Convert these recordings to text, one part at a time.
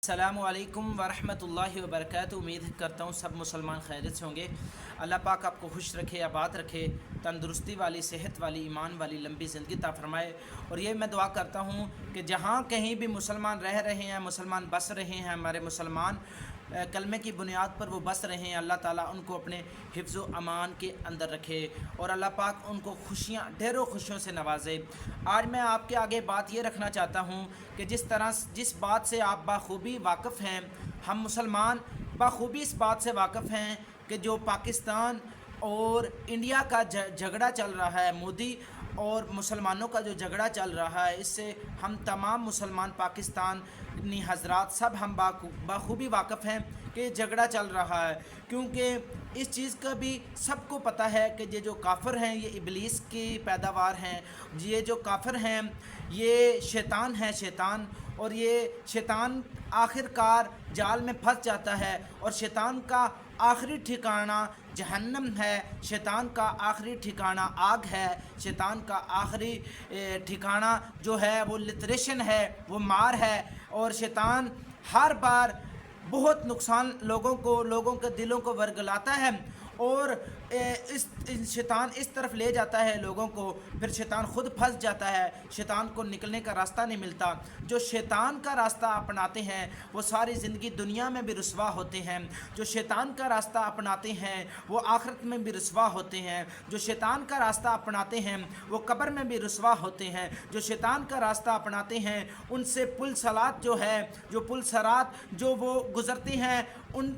السلام علیکم ورحمۃ اللہ وبرکاتہ۔ امید کرتا ہوں سب مسلمان خیریت سے ہوں گے۔ اللہ پاک آپ کو خوش رکھے، آباد رکھے، تندرستی والی، صحت والی، ایمان والی لمبی زندگی عطا فرمائے۔ اور یہ میں دعا کرتا ہوں کہ جہاں کہیں بھی مسلمان رہ رہے ہیں، مسلمان بس رہے ہیں، ہمارے مسلمان کلمے کی بنیاد پر وہ بس رہے ہیں، اللہ تعالیٰ ان کو اپنے حفظ و امان کے اندر رکھے اور اللہ پاک ان کو ڈھیروں خوشیوں سے نوازے۔ آج میں آپ کے آگے بات یہ رکھنا چاہتا ہوں کہ جس بات سے آپ بخوبی واقف ہیں، ہم مسلمان بخوبی اس بات سے واقف ہیں کہ جو پاکستان اور انڈیا کا جھگڑا چل رہا ہے، مودی اور مسلمانوں کا جو جھگڑا چل رہا ہے، اس سے ہم تمام مسلمان پاکستانی حضرات سب ہم بخوبی واقف ہیں کہ یہ جھگڑا چل رہا ہے، کیونکہ اس چیز کا بھی سب کو پتہ ہے کہ یہ جو کافر ہیں یہ ابلیس کی پیداوار ہیں، یہ جو کافر ہیں یہ شیطان ہے، شیطان، اور یہ شیطان آخر کار جال میں پھنس جاتا ہے اور شیطان کا آخری ٹھکانہ جہنم ہے، شیطان کا آخری ٹھکانہ آگ ہے، شیطان کا آخری ٹھکانہ جو ہے وہ لتریشن ہے، وہ مار ہے، اور شیطان ہر بار بہت نقصان لوگوں کے دلوں کو ورگلاتا ہے، اور شیطان اس طرف لے جاتا ہے لوگوں کو، پھر شیطان خود پھنس جاتا ہے، شیطان کو نکلنے کا راستہ نہیں ملتا۔ جو شیطان کا راستہ اپناتے ہیں وہ ساری زندگی دنیا میں بھی رسوا ہوتے ہیں، جو شیطان کا راستہ اپناتے ہیں وہ آخرت میں بھی رسوا ہوتے ہیں، جو شیطان کا راستہ اپناتے ہیں وہ قبر میں بھی رسوا ہوتے ہیں، جو شیطان کا راستہ اپناتے ہیں ان سے پل صراط جو وہ گزرتے ہیں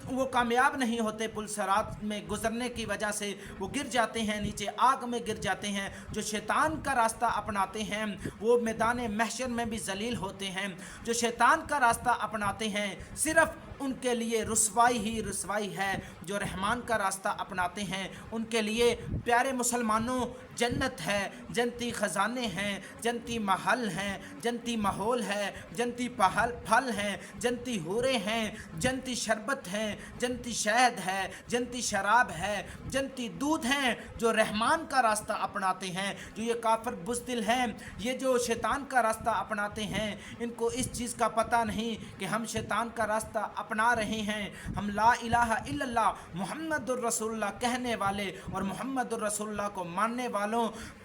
وہ کامیاب نہیں ہوتے، پل صراط میں گزرنے کی وجہ سے وہ گر جاتے ہیں، نیچے آگ میں گر جاتے ہیں۔ جو شیطان کا راستہ اپناتے ہیں وہ میدان محشر میں بھی ذلیل ہوتے ہیں، جو شیطان کا راستہ اپناتے ہیں صرف ان کے لیے رسوائی ہی رسوائی ہے، جو رحمان کا راستہ اپناتے ہیں ان کے لیے پیارے مسلمانوں جنت ہے، جنتی خزانے ہیں، جنتی محل ہیں، جنتی ماحول ہے، جنتی پھل ہیں، جنتی حوریں ہیں، جنتی شربت ہیں، جنتی شہد ہے، جنتی شراب ہے، جنتی دودھ ہیں، جو رحمان کا راستہ اپناتے ہیں۔ جو یہ کافر بزدل ہیں، یہ جو شیطان کا راستہ اپناتے ہیں، ان کو اس چیز کا پتہ نہیں کہ ہم شیطان کا راستہ اپنا رہے ہیں، ہم لا الہ الا اللہ محمد الرسول اللہ کہنے والے اور محمد الرسول اللہ کو ماننے والوں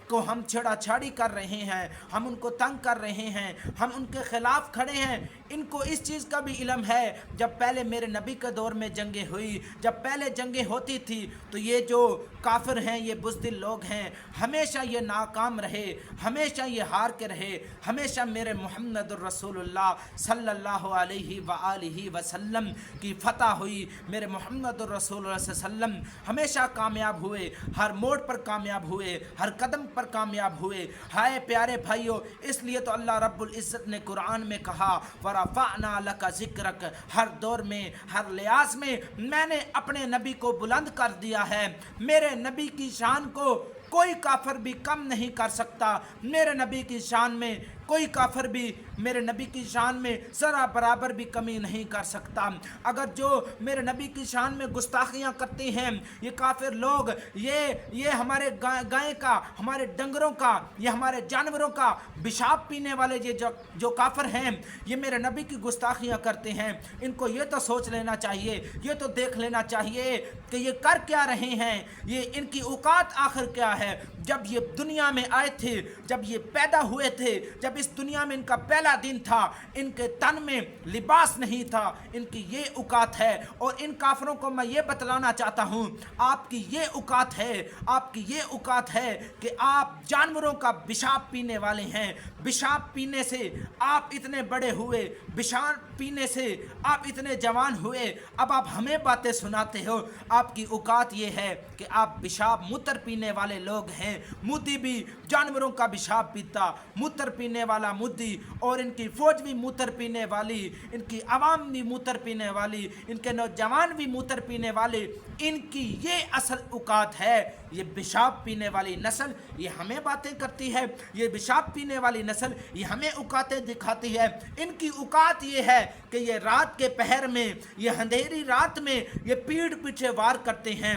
کو ہم چھیڑا چھاڑی کر رہے ہیں، ہم ان کو تنگ کر رہے ہیں، ہم ان کے خلاف کھڑے ہیں۔ ان کو اس چیز کا بھی علم ہے، جب پہلے میرے نبی کے دور میں جنگیں ہوئی، جب پہلے جنگیں ہوتی تھی تو یہ جو کافر ہیں، یہ بزدل لوگ ہیں، ہمیشہ یہ ناکام رہے، ہمیشہ یہ ہار کے رہے، ہمیشہ میرے محمد الرسول اللہ صلی اللہ علیہ وآلہ وسلم کی فتح ہوئی، میرے محمد الرسول اللہ صلی اللہ علیہ وسلم ہمیشہ کامیاب ہوئے، ہر موڑ پر کامیاب ہوئے، ہر قدم پر کامیاب ہوئے۔ ہائے پیارے بھائیو، اس لیے تو اللہ رب العزت نے قرآن میں کہا وَرَفَعْنَا لَكَ ذِكْرَكَ، ہر دور میں، ہر لحاظ میں نے اپنے نبی کو بلند کر دیا ہے، میرے نبی کی شان کو کوئی کافر بھی کم نہیں کر سکتا، میرے نبی کی شان میں کوئی کافر بھی میرے نبی کی شان میں ذرا برابر بھی کمی نہیں کر سکتا۔ اگر جو میرے نبی کی شان میں گستاخیاں کرتے ہیں یہ کافر لوگ، یہ ہمارے گائے کا، ہمارے ڈنگروں کا، یہ ہمارے جانوروں کا پیشاب پینے والے یہ جو کافر ہیں، یہ میرے نبی کی گستاخیاں کرتے ہیں، ان کو یہ تو سوچ لینا چاہیے، یہ تو دیکھ لینا چاہیے کہ یہ کر کیا رہے ہیں، یہ ان کی اوقات آخر کیا ہے۔ جب یہ دنیا میں آئے تھے، جب یہ پیدا ہوئے تھے، جب اس دنیا میں ان کا پہلا دن تھا، ان کے تن میں لباس نہیں تھا، ان کی یہ اوقات ہے۔ اور ان کافروں کو میں یہ بتلانا چاہتا ہوں، آپ کی یہ اوقات ہے، آپ کی یہ اوقات ہے کہ آپ جانوروں کا پیشاب پینے والے ہیں، پیشاب پینے سے آپ اتنے بڑے ہوئے، پیشاب پینے سے آپ اتنے جوان ہوئے، اب آپ ہمیں باتیں سناتے ہو۔ آپ کی اوقات یہ ہے کہ آپ پیشاب موتر پینے والے لوگ ہیں، مودی بھی جانوروں کا پیشاب پیتا، موتر پینے والا مودی، اور ان کی فوج بھی موتر پینے والی، ان کی عوام بھی موتر پینے والی، ان کے نوجوان بھی موتر پینے والے، ان کی یہ اصل اوقات ہے۔ یہ پیشاب پینے والی نسل یہ ہمیں باتیں کرتی ہے، یہ پیشاب پینے والی نسل یہ ہمیں اوقاتیں دکھاتی ہے۔ ان کی اوقات یہ ہے کہ یہ رات کے پہر میں، یہ اندھیری رات میں یہ پیڑھ پیچھے وار کرتے ہیں،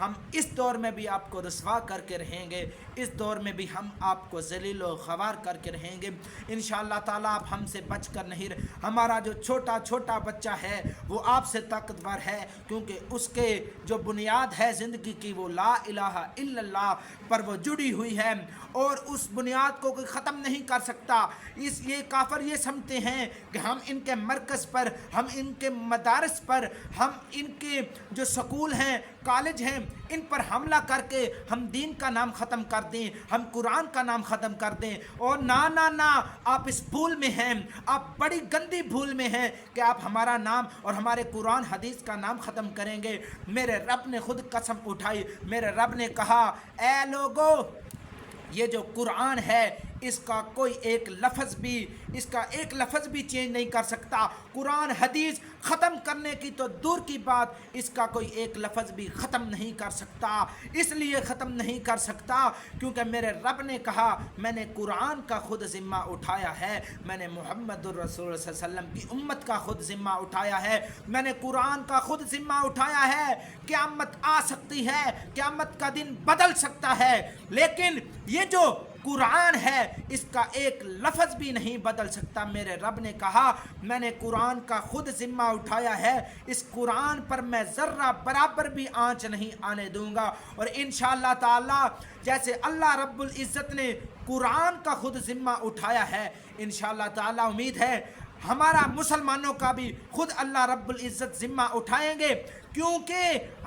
ہم اس دور میں بھی آپ کو رسوا کر کے رہیں گے، اس دور میں بھی ہم آپ کو ذلیل و خوار کر کے رہیں گے انشاءاللہ تعالیٰ۔ آپ ہم سے بچ کر نہیں ہمارا جو چھوٹا بچہ ہے وہ آپ سے طاقتور ہے، کیونکہ اس کے جو بنیاد ہے زندگی کی وہ لا الہ الا اللہ پر وہ جڑی ہوئی ہے، اور اس بنیاد کو کوئی ختم نہیں کر سکتا۔ یہ کافر یہ سمجھتے ہیں کہ ہم ان کے مرکز پر، ہم ان کے مدارس پر، ہم ان کے جو سکول ہیں، کالج ہیں، ان پر حملہ کر کے ہم دین کا نام ختم کر دیں، ہم قرآن کا نام ختم کر دیں۔ اور نہ آپ اس بھول میں ہیں، آپ بڑی گندی بھول میں ہیں کہ آپ ہمارا نام اور ہمارے قرآن حدیث کا نام ختم کریں گے۔ میرے رب نے خود قسم اٹھائی، میرے رب نے کہا اے لوگو، یہ جو قرآن ہے اس کا کوئی ایک لفظ بھی چینج نہیں کر سکتا۔ قرآن حدیث ختم کرنے کی تو دور کی بات، اس کا کوئی ایک لفظ بھی ختم نہیں کر سکتا۔ اس لیے ختم نہیں کر سکتا کیونکہ میرے رب نے کہا میں نے قرآن کا خود ذمہ اٹھایا ہے، میں نے محمد الرسول صلی اللہ علیہ وسلم کی امت کا خود ذمہ اٹھایا ہے، میں نے قرآن کا خود ذمہ اٹھایا ہے۔ قیامت آ سکتی ہے، قیامت کا دن بدل سکتا ہے، لیکن یہ جو قرآن ہے اس کا ایک لفظ بھی نہیں بدل سکتا۔ میرے رب نے کہا میں نے قرآن کا خود ذمہ اٹھایا ہے، اس قرآن پر میں ذرہ برابر بھی آنچ نہیں آنے دوں گا۔ اور انشاءاللہ تعالی جیسے اللہ رب العزت نے قرآن کا خود ذمہ اٹھایا ہے، انشاءاللہ تعالی امید ہے ہمارا مسلمانوں کا بھی خود اللہ رب العزت ذمہ اٹھائیں گے، کیونکہ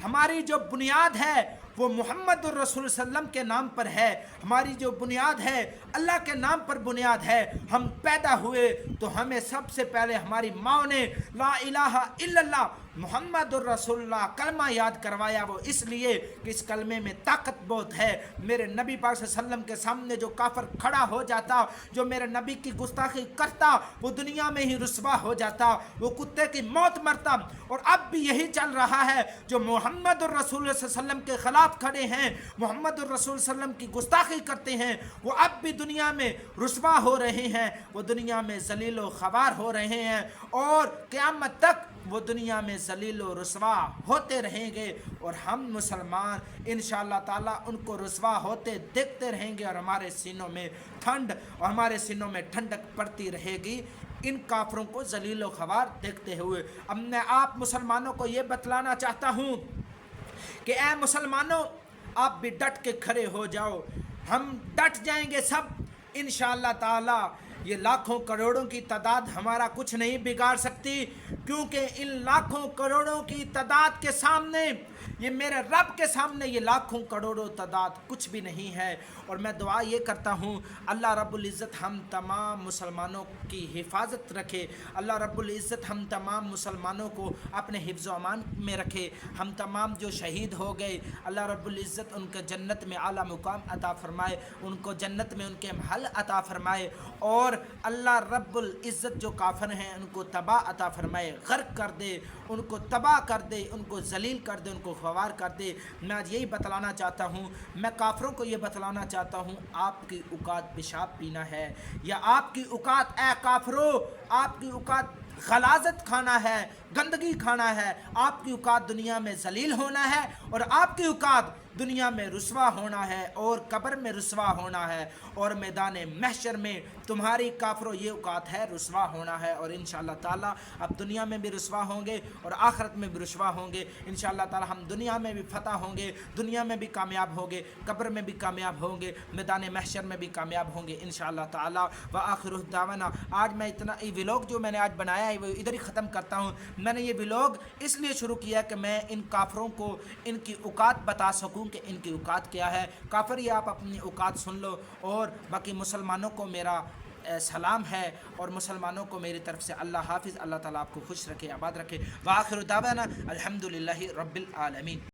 ہماری جو بنیاد ہے وہ محمد الرسول صلی اللہ علیہ وسلم کے نام پر ہے، ہماری جو بنیاد ہے اللہ کے نام پر بنیاد ہے۔ ہم پیدا ہوئے تو ہمیں سب سے پہلے ہماری ماں نے لا الہ الا اللہ محمد الرسول اللہ کلمہ یاد کروایا، وہ اس لیے کہ اس کلمے میں طاقت بہت ہے۔ میرے نبی پاک صلی اللہ علیہ وسلم کے سامنے جو کافر کھڑا ہو جاتا، جو میرے نبی کی گستاخی کرتا، وہ دنیا میں ہی رسوا ہو جاتا، وہ کتے کی موت مرتا۔ اور اب بھی یہی چل رہا ہے، جو محمد الرسول صلی اللہ علیہ وسلم کے خلاف کھڑے ہیں، محمد الرسول صلی اللہ علیہ وسلم کی گستاخی کرتے ہیں، وہ اب بھی دنیا میں رسوا ہو رہے ہیں، وہ دنیا میں ذلیل و خوار ہو رہے ہیں، اور قیامت تک وہ دنیا میں ذلیل و رسوا ہوتے رہیں گے، اور ہم مسلمان انشاءاللہ تعالیٰ ان کو رسوا ہوتے دیکھتے رہیں گے، اور ہمارے سینوں میں ٹھنڈ اور ہمارے سینوں میں ٹھنڈک پڑتی رہے گی ان کافروں کو ذلیل و خوار دیکھتے ہوئے۔ اب میں آپ مسلمانوں کو یہ بتلانا چاہتا ہوں کہ اے مسلمانوں، آپ بھی ڈٹ کے کھڑے ہو جاؤ، ہم ڈٹ جائیں گے سب انشاءاللہ تعالی۔ یہ لاکھوں کروڑوں کی تعداد ہمارا کچھ نہیں بگاڑ سکتی، کیونکہ ان لاکھوں کروڑوں کی تعداد کے سامنے، یہ میرے رب کے سامنے یہ لاکھوں کروڑوں تعداد کچھ بھی نہیں ہے۔ اور میں دعا یہ کرتا ہوں اللہ رب العزت ہم تمام مسلمانوں کی حفاظت رکھے، اللہ رب العزت ہم تمام مسلمانوں کو اپنے حفظ و امان میں رکھے۔ ہم تمام جو شہید ہو گئے اللہ رب العزت ان کے جنت میں اعلیٰ مقام عطا فرمائے، ان کو جنت میں ان کے محل عطا فرمائے، اور اللہ رب العزت جو کافر ہیں ان کو تباہ عطا فرمائے، غرق کر دے، ان کو تباہ کر دے، ان کو ذلیل کر دے، ان کو خوار کر دے۔ میں آج یہی بتلانا چاہتا ہوں، میں کافروں کو یہ بتلانا چاہتا ہوں آپ کی اوقات پیشاب پینا ہے، یا آپ کی اوقات اے کافرو، آپ کی اوقات غلاظت کھانا ہے، گندگی کھانا ہے، آپ کی اوقات دنیا میں ذلیل ہونا ہے، اور آپ کی اوقات دنیا میں رسوا ہونا ہے، اور قبر میں رسوا ہونا ہے، اور میدان محشر میں تمہاری کافروں یہ اوقات ہے رسوا ہونا ہے۔ اور انشاءاللہ تعالیٰ اب دنیا میں بھی رسوا ہوں گے اور آخرت میں بھی رسوا ہوں گے انشاءاللہ تعالیٰ۔ ہم دنیا میں بھی فتح ہوں گے، دنیا میں بھی کامیاب ہوں گے، قبر میں بھی کامیاب ہوں گے، میدان محشر میں بھی کامیاب ہوں گے انشاءاللہ تعالیٰ۔ وآخر دعوانا، آج میں اتنا ولاگ جو میں نے آج بنایا ہے وہ ادھر ہی ختم کرتا ہوں۔ میں نے یہ ولاگ اس لیے شروع کیا کہ میں ان کافروں کو ان کی اوقات بتا سکوں کہ ان کی اوقات کیا ہے۔ کافر یہ آپ اپنی اوقات سن لو، اور باقی مسلمانوں کو میرا سلام ہے، اور مسلمانوں کو میری طرف سے اللہ حافظ، اللہ تعالیٰ آپ کو خوش رکھے، آباد رکھے۔ وآخر دعوانا الحمدللہ رب العالمین۔